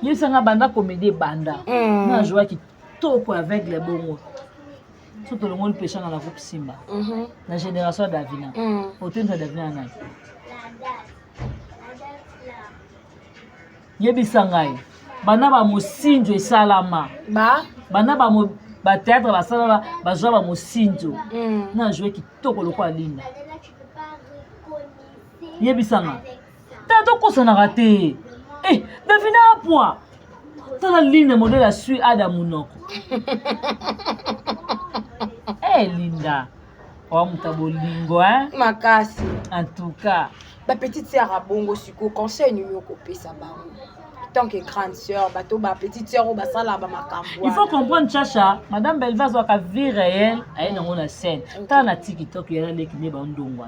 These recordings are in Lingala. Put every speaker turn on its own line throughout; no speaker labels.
Yesanga banda comédie banda. Na jouer qui toko avec les bons. Surtout le monde pêchant dans la groupe Simba. La génération d'Avina. Autant de Davina na. Yebisangai. Bana ba mosinjo esalama. Bana ba théâtre ba sala ba joie ba mosinjo. Na jouer qui toko le quoi linda. Yebisanga. Tato ko sana raté. Eh, Davina point. Tala linda modèle a su Adamunoko. Eh Linda. Oh mutabolingo hein.
Makasi.
En tout cas,
Ba petite sœur a bongo siko conseil numéro copé ça ba. Tant que grande sœur, bato ba petite sœur au basala ba makambo.
il faut comprendre Chacha, madame Belva zoka vie réelle, elle na na scène. Tant na TikTok yela leki ne ba ndongwa.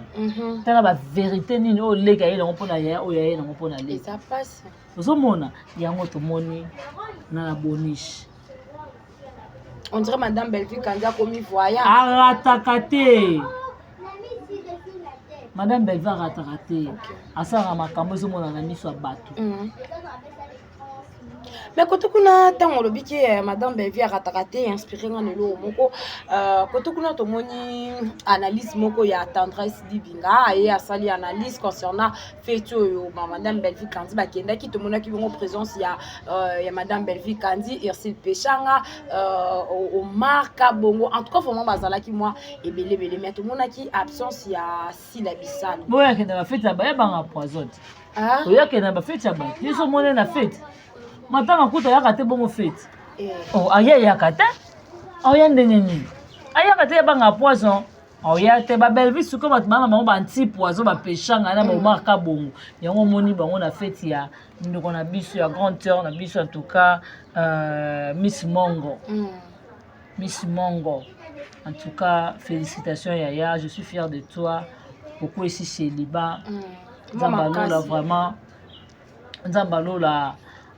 Tant ba vérité ni o leki yela ngopona ya o ya na ngopona
Et
leki.
ça passe.
Ozomona yango to moni na boniche.
On dirait madame Belleville quand a commis voyant.
Aratakate. Madame Belva ratakate. Asara makambo zomona na miso ya bato.
Mais quand on a tant on lobby que madame Belleville a ratakate inspiré en le moko quand on a tomoni analyse moko ya tendresse dibinga et a sali analyse concernant feto yo madame Belleville kandi ba kenda ki tomona ki bongo présence ya madame Belleville kandi Ursule Pechanga au marka bongo en tout cas vraiment bazala ki moi et belé mais tomona ki absence ya Silabisano
boya kenda ba fete ba banga poison.
Ah
boya kenda ba fete ba yeso mona na fete. Matanga kuta yakate bongo fete. Oh aya yakate? Aya ndenge nini? Aya yakate banga poison. Oya te ba Belleville suko bat bana bango ba anti poison ba pechanga na ba marka bongo. Yango moni bango na fete ya ndoko na biso ya grandeur na biso en tout cas Miss Mongo. Miss Mongo. En tout cas félicitations Yaya, je suis fière de toi. Pourquoi ici chez Liba? Zambalola vraiment. Zambalola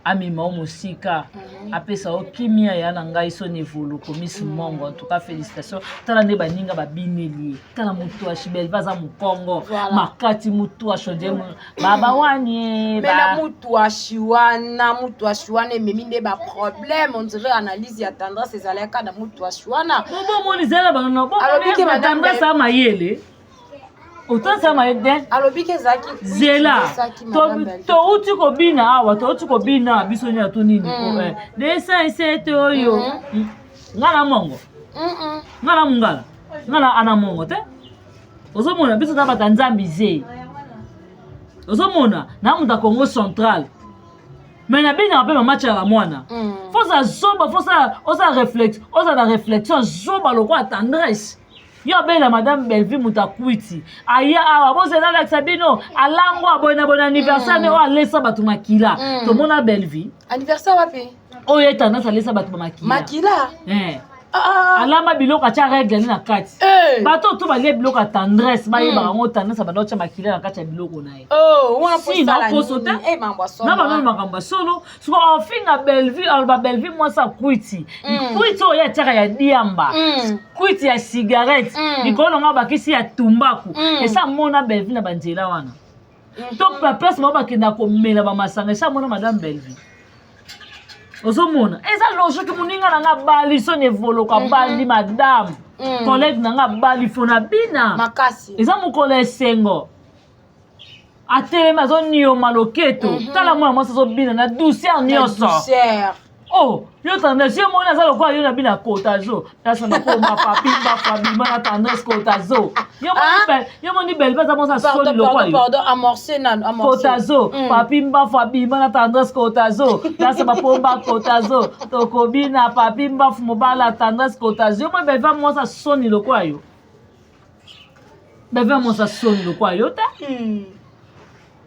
amima musika apesa okimia ya na ngai so nevolo Miss Mongo. En tout cas félicitations. Tala ne baninga ba bineli. Tala mutu wa Shibel baza mukongo. Makati mutu wa shode baba wanye
ba. Mais la mutu wa shiwana memi ne ba problème on dirait analyse ya tendance ces aleka na mutu wa shiwana.
Bobo moni zela bana bobo. Alors que madame ça mayele. Autant ça m'a aidé.
Alors bike zaki
zela to uti ko bina awa to uti ko bina bisoni ya to nini ko de ça c'est oyo ngala mongo ngala mungala ngala ana mongo te ozomona biso ta batanzambi ze ozomona na muta Congo central mais na bina pe match ya mwana faut ça zoba faut ça osa réflexion zoba lokwa tendresse. Yo bela madame Belleville mutakwiti aya awa boze na la sabino alango abona bona anniversaire o alesa batu makila to mona Belleville
anniversaire wapi
o yeta na salesa batu makila alama biloko acha règle ni na kati bato to balie biloko ya tendresse ba yeba ngo tendresse ba docha makila na kati ya biloko na ye
wana posta la mambo solo
na ba makambo solo so en fin na Belleville alba Belleville moi ça kwiti kwiti o ya tshaka ya diamba kwiti ya cigarette likolo nga bakisi ya tumbaku esa mona Belleville na banjela wana to pa place mo bakenda ko mela ba masanga esa mona madame Belleville ozomona eza logique muninga na nga bali so nevoloka bali madame collègue na nga bali fona bina
makasi
eza mukolo esengo atelema zo niyo maloketo tala mwana mwasi zo bina na douceur nyonso oh yo tendresse yo mona za lokwa yo na bina kota zo tasa na ko ma papi ba fabima na tendresse kota zo yo moni belle ba za mo sa soli lokwa yo
pardon amorcer
kota zo papi ba fabima na tendresse kota zo tasa ba pomba kota zo to ko bina papi ba fumobala tendresse kota zo mo belle va mo sa soni lokwa yo belle va mo sa soni lokwa yo ta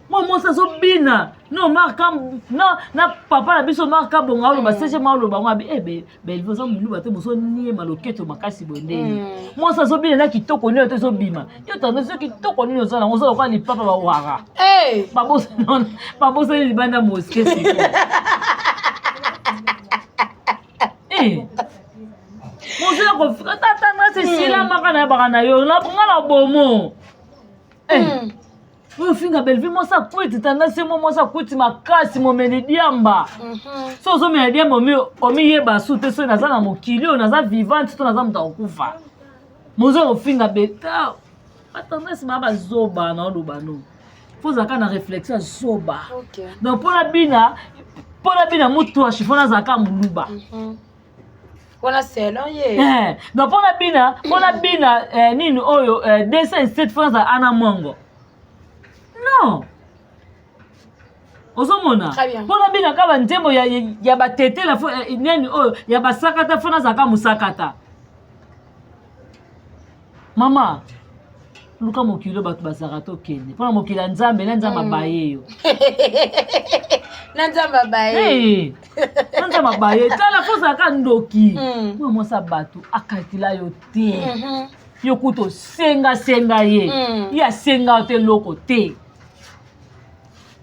moi ça so bina non marka na papa na biso marka bonga lo ba seje ma lo ba ngwa belle vous en mulu ba te moso nie maloketo makasi bondeni moi ça so bina na kitoko ni te so bima yo tande so kitoko ni zo na ngoso kwa li papa ba wara babosa ni banda mosquée c'est moso ko tata na se sila makana ba kana yo na ngala bomo oyo finga Belleville mosa kwiti tendance mo mosa kwiti makasi momeli diamba so ozomela diamba omiyeba su te so naza na mokili oyo naza vivante to naza moto akufa mozo ofinga beta atendance ma bazoba na oloba no fozaka na réflexion zoba donc mpona bina mutu ashifona azalaka moluba
wana selon ye
donc mpona bina nini oyo dessin state france ana mongo non ozomona mpona bina kaba nzembo ya batetela nini oyo ya basakata fona azalaka mosakata mama luka mokili bato bazalaka tokende mpona mokili ya nzambe na nzambe abaye yo
na nzambe abaye
na nzambe abaye tala fozalaka ndoki oyo mosa bato akatila yo te yo kuta osengasenga ye ye asenga te loko te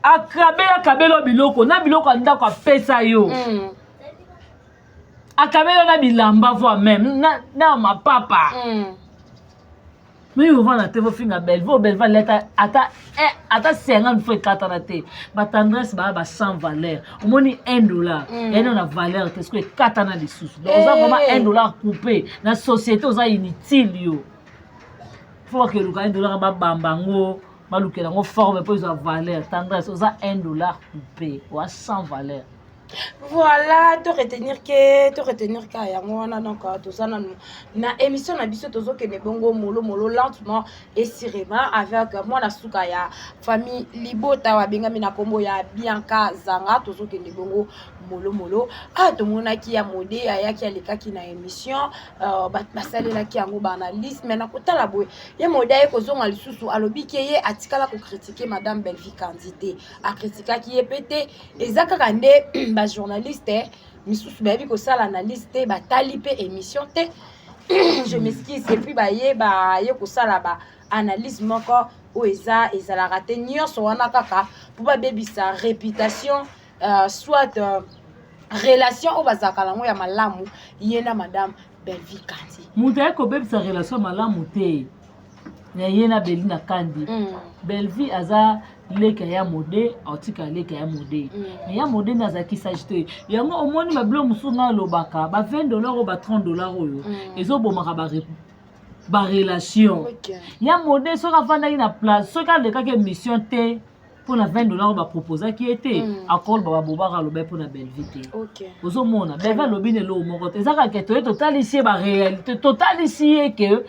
akabela biloko na biloko ya ndako apesa yo akabela na bilamba voi meme na mapapa mais on va la télé finga Belleville leta ata 50 fois katana te ba tendresse ba 100 valeur au moins $1 et non la valeur parce que katana des sous donc on a vraiment $1 coupé na société oza inutile yo faut que le $1 ba bambango ba lukela ngo forme pour sa valeur tendresse oza $1 coupé ou à 100 valeur.
Voilà, to retenir que ya mwana donc tout ça na émission na biso tozo ke ne bongo molo lentement et sûrement avec moi na suka ya famille Libota wa benga mina kombo ya Bianca Zanga tozo ke ne bongo molo to mona ki ya mode ya ki aleka ki na émission basalela ki yango ba analyse mais na kotala boy ya mode ya kozonga lisusu alobi ke ye atikala ko critiquer madame Belleville candidate a critiquer ki ye pété ezaka kande ba journaliste misusu bayebi kosala analyste batali pe émission te je m'excuse et puis ye kosala ba analyse moko o ezalaka te nyonso wana kaka po babebisa réputation soit relation o bazalaka nango ya malamu ye na madame Belleville Kandi
moto ayekobebisa relation malamu te na ye na Belleville Kandi Belleville aza leka ya mode autika leka ya mode mais ya mode nazaki sagité yango omoni bablo musunga lobaka ba $20 ou ba $30 oyo ezobomaka ba relation ya mode soka fandaki na place soka leka ke mission te pour na $20 ba proposer qui était accord ba bobaka lobe pour na Belleville te ozomona Belleville lobine lo moko te ezaka ke to total ici ba réalité total ici que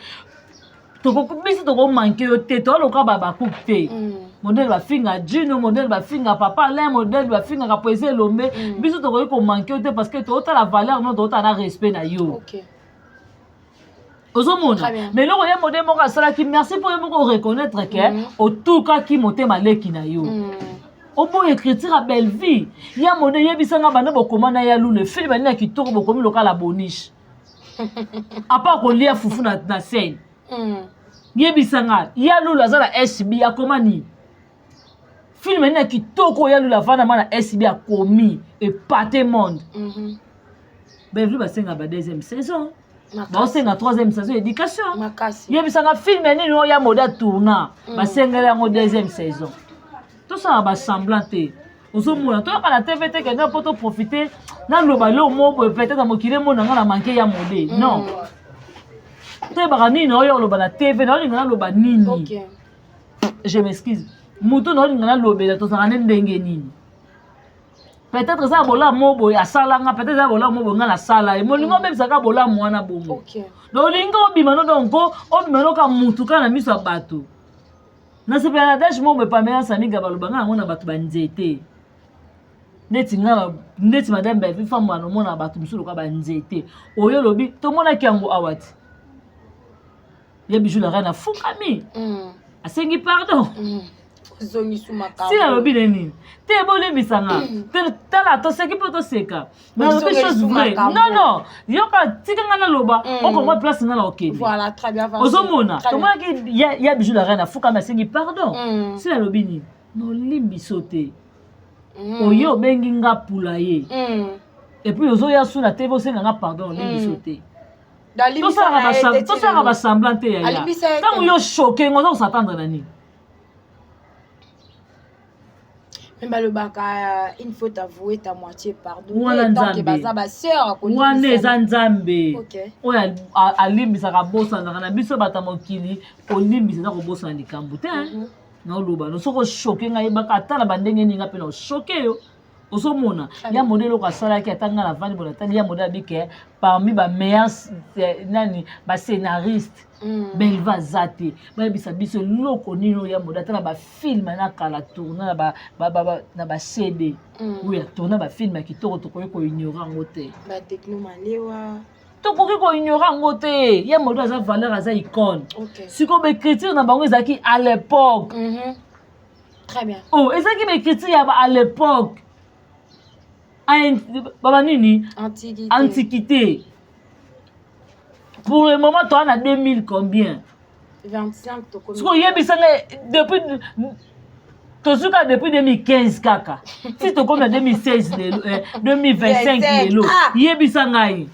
bisi toko manke yo te to loka ba coupe te modèle ba finga Gino modèle ba finga papa Alain modèle ba finga ka poser lombe bisi toko ko manke yo te parce que to la valeur non to na respect na yo ozomona mais loko ya modèle moko asala ki merci pour moko reconnaître que au tout cas qui monter maleki na yo obo écriture à Belleville ya modèle yebisanga bana bokomana ya lu le film na kitoko bokomi lokala boniche à part ko lia fufu na scène yebisanga ya lu la zala SB akomani film na kitoko ya lu la vana mana SB akomi et pâté monde Belleville ba senga ba deuxième saison ba senga troisième saison éducation yebisanga film ni no ya moda tourna ba senga ya ngo deuxième saison tout ça ba semblant te ozomona to ka na TV te que na poto profiter na loba lo mo peut-être na mokile mo na ngana manquer ya modé non te baka nini oyo loba na TV na olinga na loba nini je m'excuse mutu na olinga na lobela to sanga ndenge nini peut-être ça bola mobo ya salanga peut-être ça bola mobo ngana sala e molingo bebisaka bola mwana bongo donc olinga obima no donc obima no ka mutu kana miso ya bato na sepela dash mo be pamela samiga balobanga ngona bato banzete neti madame Belleville femme wana mona bato musulu ka banzete oyo lobi to mona kiango awati ya bijou la reine a fukami asengi pardon si la lobi nini te bole bisanga tala to seki poto seka mais la chose vraie non yoka tikanga na loba oko moi place na la okedi
voilà très bien
ozomona to mona ki ya bijou la reine a fukami asengi pardon si la lobi nini no limbi sauter oyo bengi nga pula ye et puis ozoya suna te bo senga nga pardon limbi sauter tout ça va semblant te ya tant yo choqué on va s'attendre à nini
Mais le baka, il faut t'avouer ta moitié pardon.
Wana nzambe. Wana eza nzambe. Oya alimbisaka bosana na biso bata mokili olimbisa na kobosana likambo te. Na oloba no soko choquer ngai baka atala bandenge ninga pe na choquer yo. Osomona ya modèle ko sala ki atanga la vandi bona tali ya modèle bike parmi ba meilleurs nani ba scénariste Belva zate ba bisa biso loko nino ya modèle tala ba film na kala tourner na ba CD oui tourner ba film ki to ko ignorer ngote
ba techno malewa
to ko ignorer ngote ya modèle za valeur za icône siko be critique na bango ezaki à l'époque
très bien
oh ezaki be critique ya à l'époque Baba nini? Antiquité. Pour le moment, tu en as 2000 combien?
25
depuis 2015 kaka. Si tu comme 2016 2025 lelo. Yebisa ngai.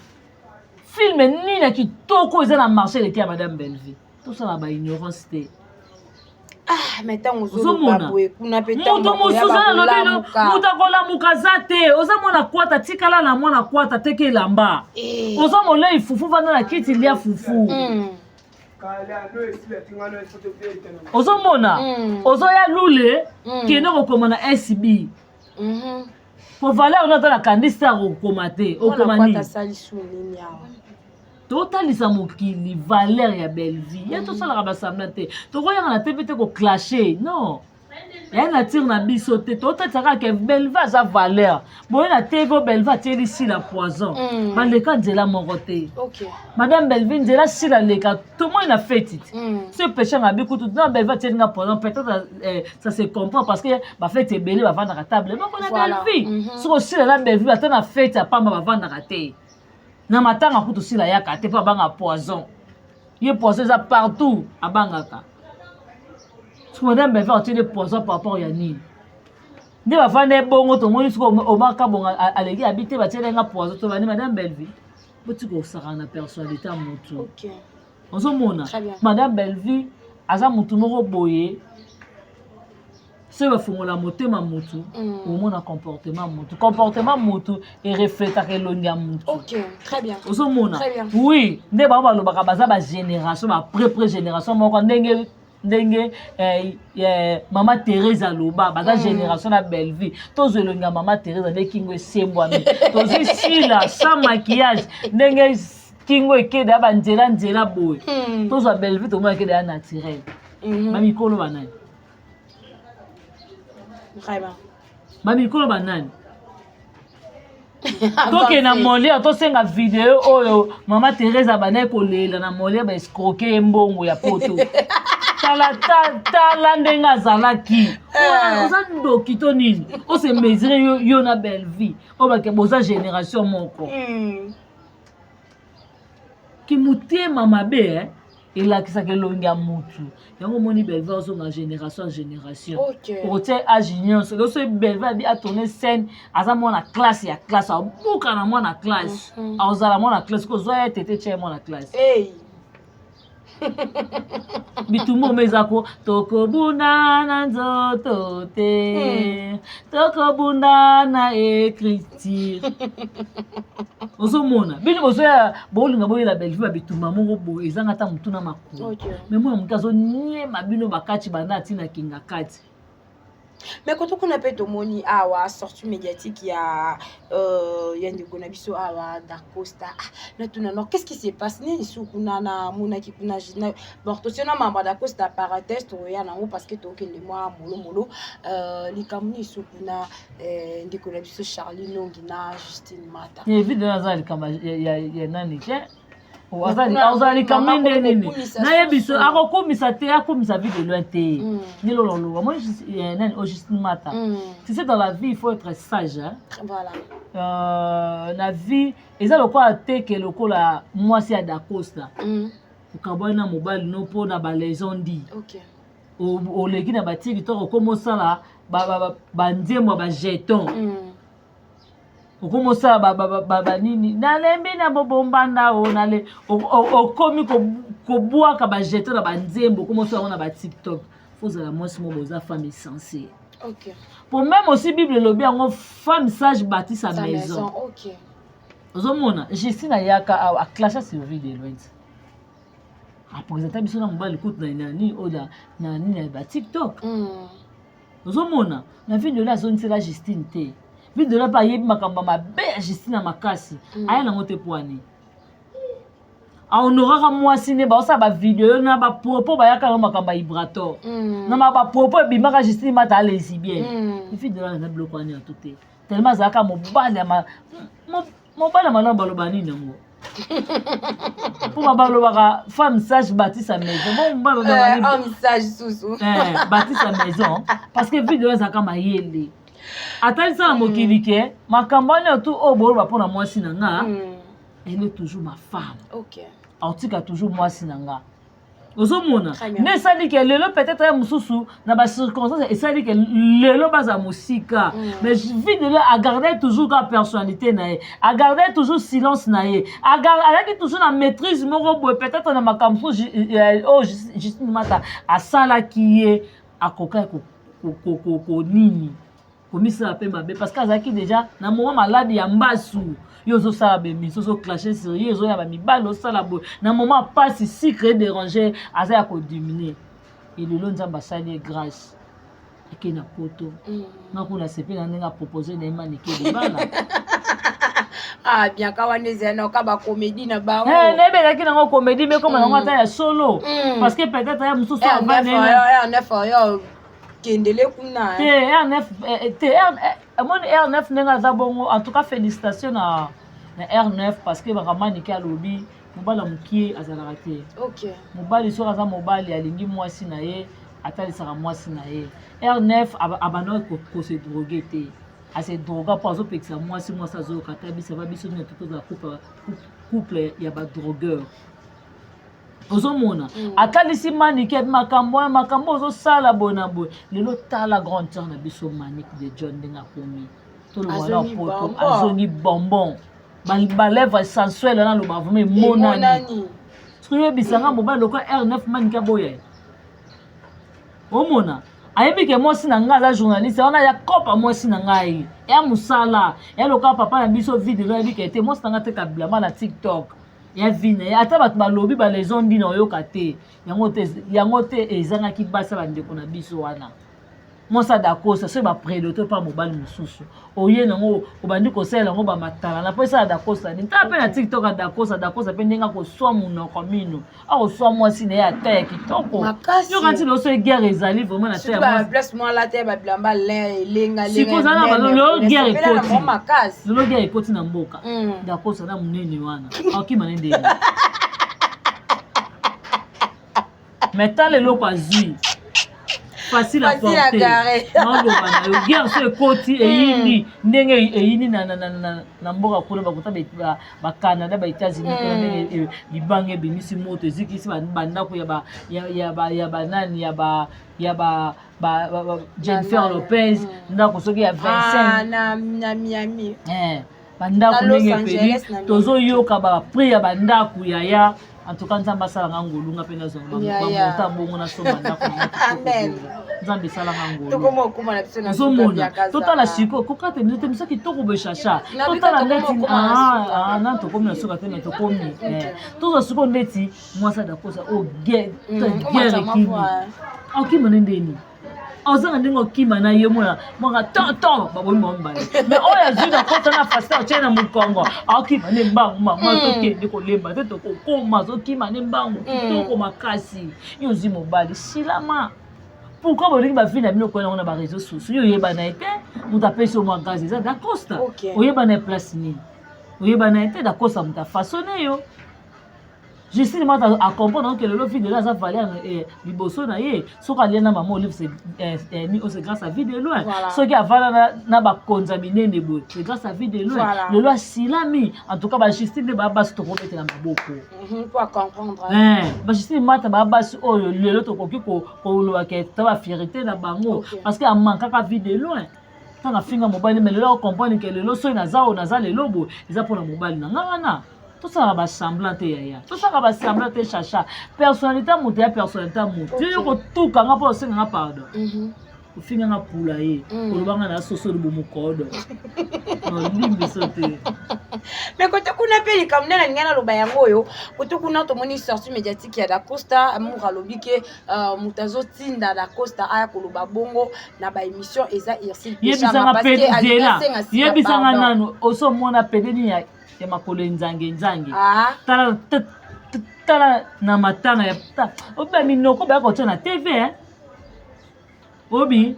Film nini ki toko eza na marché de Madame Belleville. Tout ça ba ignorance te.
Ah, maintenant on kuna peta
mutakola mukazate oza mwana kwata tikala na mwana kwata teke lamba oza molei fufu vanda na kiti lia fufu ozo mona ozo ya lule kene kokoma na SB po valeur na tala kandisa kokoma te okomani totalisa mokili valeur ya Belleville ya tosalaka basambla te tokoyanga na te pete koclashe non ya na tire na biso te totalisaka ke Belleville aza valeur boye na tv Belleville atieli sila poison baleka nzela moko te Madame Belleville nzela sila leka tomoi na feti te so péché nga bikutu na Belleville atieli nga poison peut-être ça se comprend parce que bafeti ebele bavandaka table moko na Belleville soko sila na Belleville ata na feti apamba bavandaka te na matanga kutu sila yaka te pa banga poison ye poison za partout abangaka so Madame Belleville atili poison par rapport ya nini nde bafande bongo tomoni siko omaka bonga aleki abite batiele nga poison to bani Madame Belleville boti ko saka na personnalité ya mutu ozomona Madame Belleville aza mutu moko boye se bafungola motema mutu omona comportement mutu et reflétaka elongi ya mutu ozomona oui nde bango balobaka baza bagénération baprépre génération moko ndenge mama Thérèse aloba baza génération na Belleville tozwa elongi ya mama Thérèse nde kingo esembwami tozwi sila sans maquillage ndenge kingo ekede ya banzela boye tozwa Belleville tomona ekede ya naturel bamikolo banani bamikolo banani toke na molia tosenga video oyo mama Thérèse abanaye kolela na molia baescroke mbongo ya poto tala ndenge azalaki oza ndoki to nini ose mesure yo na Belleville oyo bake boza génération moko kimutema mabe elakisaka elongi ya mutu yango moni Belleville ozonga génération en génération okotia age nyonso loso Belleville abi atourne scène aza mwana classe ya classe abuka na mwana classe azala mwana classe kozwa ye tete tia mwana classe bitumba mezako tokobunda na nzoto te tokobunda na écriture ozomona bino bozoya bolinga boyela Belleville bitumba moko boye ezanga ata mutu na makulu mais mwana moto azoniema bino bakati banda atina kinga kati.
Mais quand on a fait tomoni awa sortie médiatique il y a ndeko na biso awa Dacosta na tuna no qu'est-ce qui se passe ni sukuna na mona ki kuna jina bon to sena mamba Dacosta para test oya nango parce que to kende moi molo likamuni sukuna ndeko na biso Charlie Nongi na Justine Mata
évidemment za likamba ya nani ke ozali kamende nini naye biso akokomisa te akomisa vie de loin te ni lololo moi nani Justine Mata tu sais dans la vie il faut être sage hein?
Voilà
la vie eza lokola te ke lokola mwasi ya Dacosta okabwani na mobali no mpo na balezondi oleki na batiki to okomosala banzembo bajeton okomosala banini nalembi na bobombanda o nale okomi kobwaka bajeton na banzembo okomosala ngo na batiktok fozala mwasi mo boza femme essentielle
OK.
Pour même aussi Bible lobi en femme sage bâtit sa maison.
OK.
Ozomona, Justine ayaka a clasher sur vidéo loin. A présenter biso na mobali écoute na nani oda na nini ba TikTok. Ozomona, na vidéo là zone c'est la Justine té. Vidéo là pa yebi makamba mabe Justine na makasi. Aya na ngote poani. A honoraka mwasi ne ba osa ba vidéo na ba propos ba yaka na makamba vibrator. Na ba propos bimaka Justine mata à lesbienne. Vidéo là na bloqué ani en tout. Tellement zaka mobali ma mobali malamba baloba nini ngo. Pour ma baloba femme sage bâtit sa maison. Bon mobali
homme sage sousou.
Bâtit sa maison parce que vidéo zaka mayele. Atali ça mokili ke makambani tout o boloba pona mwasi na nga. Elle est toujours ma femme.
OK.
Autika toujours mwasi na nga. Ozomona ne sali ke lelo peut-être ya mususu na ba circonstances et sali ke lelo baza musika mais vidéo a gardé toujours la personnalité na ye a gardé toujours silence na ye a gardé toujours la maîtrise moko boy peut-être na makamfu oh juste mata a sala qui est a koka ko nini komisa pe mabe parce que azaki déjà na moment malade ya mbasu yo zo sala be mi so clasher sur yo zo ya ba mi balo sala bo na moment passe si créer déranger asa ya ko diminuer et le long nzamba sali grâce et na poto na kuna sepe na nga proposer na manike de bala
ah bien kawane zena ka ba comédie na ba
ne be ki na ngo comédie mais comme na ngata ya solo parce que peut-être ya mususu ava
ne kendele kuna
R9 nenga za bongo en tout cas félicitations na R9 parce que vraiment ki alobi mobala mukie azalaka te.
OK.
Mobali so aza mobali alingi mwasi na ye atalisaka mwasi na ye. R9 abano ko se droguer te. A se droga pour zo pekisa mwasi azo kata bisa ba biso ne tout za couple ya ba drogueur. Ozomona atalisi manike makambo ozo sala bonabo lelo tala grande sœur na biso Manique de John denga komi to lo wala poto azongi bonbon ba lèvre sensuelle na lo ba vraiment monani truye bisanga mobali loko R9 Manique boye omona ayebi ke mwasi na nga za journaliste ona ya kopa mwasi na ngai ya musala ya loka papa na biso video ya bikete mwasi na nga te kablama na TikTok ya vine ata bato balobi ba les ondi na oyoka te yango te ezangaki basa bandeko na biso wana mosa dakosa so ba prédoté pa mobali mususu oye nango obandi kosala yango ba matala na pesa dakosa ni ta pe na TikTok dakosa pe ndenga ko swa munoko mino ako swa mwasi ne ya ta kitoko yo kanti lo so guerre ezali vraiment na terre
ba place moi la terre ba blamba lenga
sikozana ba lo guerre ekoti lo guerre ekoti na mboka dakosa na munene wana akima nende metale lo kwa zi facile à porter non lo bana yo guerre so ekoti eyini ndenge eyini na mboka kule bakota ba Canada ba États-Unis ndenge bibange bimisi moto ezikisi banda ko ya ba nani ya ba Jennifer Lopez ndako soki ya 25
na Miami
bandako ndenge peli tozo yoka ba prix ya bandako ya en tout cas nzamba sala ngangolunga pe nazo ba bongo na so bandako
amen
nzambe sala ngangolunga
tokomo kuma na biso na
zomona totala siko kokate minute miso kitoko be chacha totala ndeti na tokomi na soka te mais tokomi tozo siko ndeti mwasa da kosa o guerre kini okima ndeni ozanga ndingo kima na ye mona mwanga tonton baboyi mombale mais oya zuna kota na fasta chena mukongo akima ne mbangu mama tokende kolemba te tokokoma zokima ne mbangu kitoko makasi yo zi mobali silama pourquoi bolingi bafille na bino koyena na ba réseaux sociaux yo yeba na ete muta pesi o magazi za da costa oyeba na place nini oyeba na ete da costa muta façonner yo Justine m'a à comprendre que le film de là ça valait liboso na ye soka liena maman livre c'est grâce à vidéo loin ce qui a valé na ba konzamine nebo c'est grâce à vidéo loin le loi silami en tout cas ba Justine de baba to ko mettre na maboko
pour comprendre
ba Justine m'a baba o le lot koki ko lo ke ta ba fierté na bango parce que a manque ka vidéo loin tant na finga mobile mais le lot comprendre que le lot so na za le lobo eza pour na mobile na ngana tout ça va semblanter yaya tout ça va semblanter chacha personnalité muté personnalité muté yo ko tout kanga pour senga pardon ofinga nga pula ye olobanga na soso de bomokodo limbi sote
mais côté kuna pe likambo nde na lingai naloba yango oyo côté kuna tomoni sortie médiatique ya Dacosta amour alobi ke moto azotinda Dacosta aya koloba bongo na baémission eza Ursule Péchanga parce que aliasenga
yebisanga nanu osomona pedeni ya makolo nzange tala na matanga ya oba minoko ba ko na TV obi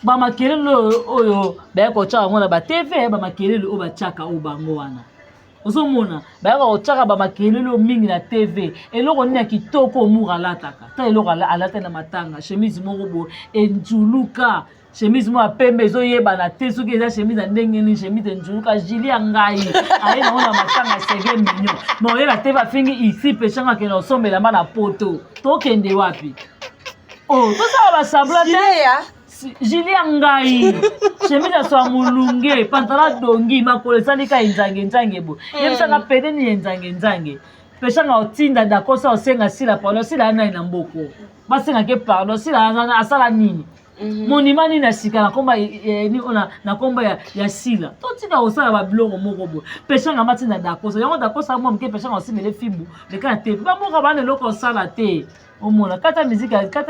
ba makelelo oyo ba ko tshaka ngona ba TV ba makelelo o ba tshaka o bango wana osomona ba ko tshaka ba makelelo mingi na TV eloko nini ya kitoko omura lataka ta eloko alata na matanga chemise moko bo enjuluka chemise mo apembe ezoyeba na te soki eza chemise ya ndenge nini chemise njuluka jili ya ngai aye nango na matanga sege mignon ma oye na te bafingi isi Péchanga kende osombela mba na poto tokende wapi tosala basambla te jili ya ngai chemise ya soa molunge pantala dongi makolo esalika enzange bo yebisanga pedeni ya enzange Péchanga otinda Dacosta osenga sila pardon sila anai na mboko basengake pardon sila asala nini monima nini na sika na komba na komba ya sila totika osala babiloko moko bo Péchanga matinda Dacosta yango Dacosta mwa moke Péchanga osimele fibu leka na te bamoka bana eloko osala te omona kata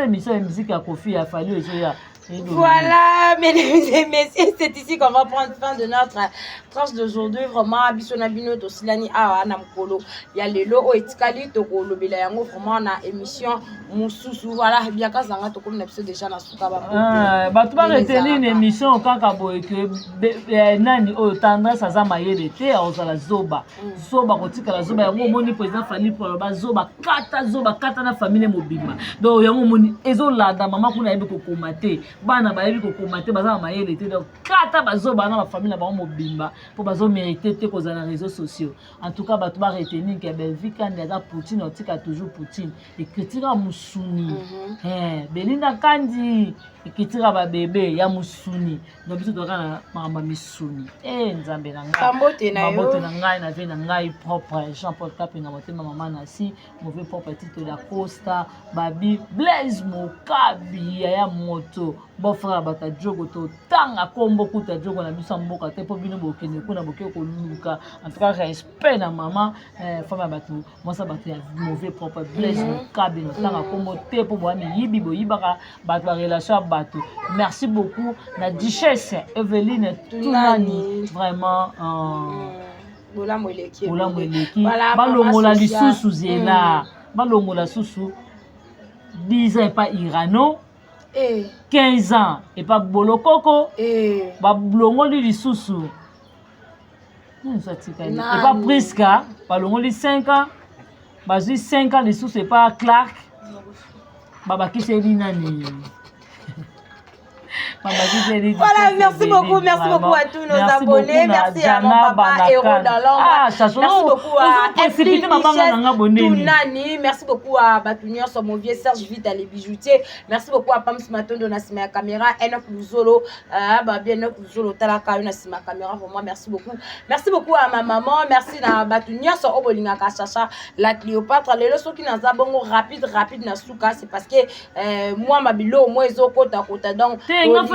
émission ya musique ya Kofi ya Fally ezoya.
Voilà, mesdames et messieurs, c'est ici qu'on va prendre fin de notre tranche d'aujourd'hui. Vraiment, Bissona Bino to Silani Awana Mkolo. Il y a le lot etikali to kolobela yango vraiment na émission mususu. Voilà, bien ka zanga to comme n'episode déjà na suka ba.
Ba tu ba retenir une émission kaka boye que nani o tendance azama yele te ozala zoba. Zoba kotika la zoba yango moni président Fally pour ba zoba kata na famille mobimba. Donc yango moni ezolanda mama kuna yebi ko komate. Bana bayebi kokomate baza mayele te donc kata bazoba na ba famille na ba mobimba pour bazo mériter te koza na réseaux sociaux. En tout cas batu ba retenir que Belvique kandi aza Poutine otika toujours Poutine et critique musuni Belinda kandi ekitira ba bébé ya musuni donc biso toka na mama misuni nzambe na ngai mambote na ngai na vie na ngai propre Jean-Paul Kapenga motema mama na si mauvais propre titre da Costa babi Blaise Mokabi ya moto bon frère bata jogo to tanga kombo kuta jogo na biso mboka te po bino bokene kuna boke ko luka en tout cas respect na mama femme batu moi ça batu ya mauvais propre Blaise Mokabi no tanga kombo te po boami yibi boyibaka batu ba relation bato. Merci beaucoup la duchesse Evelyne Tunani vraiment
Bola Mweleki
balongola lisusu zela balongola susu 10 ans pas Irano 15 ans et pas Bolokoko balongoli lisusu et pas Priska balongoli 5 ans bazui 5 ans lisusu et pas Clark babakisi nani.
Voilà, merci beaucoup à tous nos abonnés, merci à mon papa Héros dans l'ombre, merci beaucoup à Eflin Tunani, merci beaucoup à Batunior sur mon vieux Serge Vita les bijoutiers, merci beaucoup à Pam Smatondo Nassima la caméra, Enoch Luzolo, bien Enoch Luzolo Talaka Nassima caméra pour moi, merci beaucoup à ma maman, merci à Batunior sur Obolinga Kachacha, la Cléopâtre, les leçons qui n'ont pas bon rapide na souka, c'est parce que moi ma bilo moi ils ont kota donc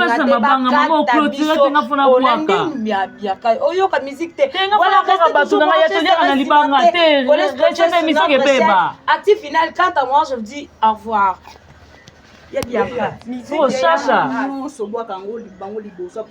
fasa mabanga mama clôture tenga fona
bwaka oyoka musique te
voilà kaka bato na ya tenga na libanga te reste musique beba
actif final quant à moi je vous dis au revoir ya bien musique
chacha
so bwaka ngo libango libosa.